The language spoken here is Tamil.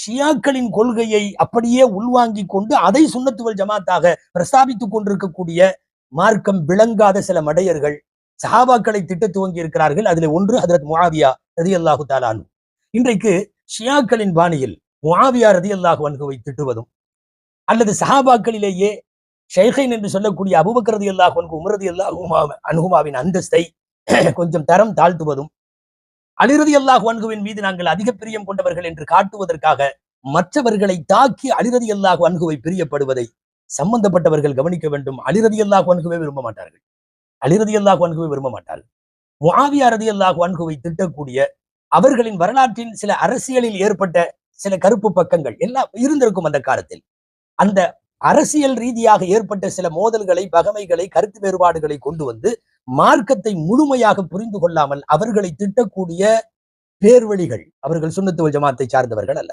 ஷியாக்களின் கொள்கையை அப்படியே உள்வாங்கிக் கொண்டு அதை சுன்னத்துவல் ஜமாத்தாக பிரஸ்தாபித்துக் கொண்டிருக்கக்கூடிய மார்க்கம் விளங்காத சில மடையர்கள் சஹாபாக்களை திட்ட துவங்கி இருக்கிறார்கள். அதில் ஒன்று ஹஜ்ரத் முஆவியா ரலியல்லாஹு தஆலா அன்ஹு. இன்றைக்கு ஷியாக்களின் பாணியில் முஆவியா ரலியல்லாஹு அன்ஹுவை திட்டுவதும் அல்லது சஹாபாக்களிலேயே ஷைഖைன் என்று சொல்லக்கூடிய அபூபக்கர் ரலியல்லாஹு அன்ஹு, உமர் ரலியல்லாஹு அன்ஹுமாவின் அந்தஸ்தை கொஞ்சம் தரம் தாழ்த்துவதும், அலி ரலியல்லாஹு அன்ஹுவின் மீது நாங்கள் அதிக பிரியம் கொண்டவர்கள் என்று காட்டுவதற்காக மற்றவர்களை தாக்கி அலி ரலியல்லாஹு அன்ஹுவை பிரியப்படுவதை சம்பந்தப்பட்டவர்கள் கவனிக்க வேண்டும். அலி ரலியல்லாஹு அன்ஹுவை விரும்ப மாட்டார்கள். அலி ரலியல்லாஹு அன்ஹுவை விரும்ப மாட்டார்கள். முஆவியா ரலியல்லாஹு அன்ஹுவை திட்டக்கூடிய அவர்களின் வரலாற்றின் சில அரசியலில் ஏற்பட்ட சில கருப்பு பக்கங்கள் எல்லாம் இருந்திருக்கும். அந்த காலத்தில் அந்த அரசியல் ரீதியாக ஏற்பட்ட சில மோதல்களை, பகைமைகளை, கருத்து வேறுபாடுகளை கொண்டு வந்து மார்க்கத்தை முழுமையாக புரிந்து கொள்ளாமல் அவர்களை திட்டக்கூடிய பேர்வழிகள் அவர்கள் சுன்னத்துவல் ஜமாத்தை சார்ந்தவர்கள் அல்ல.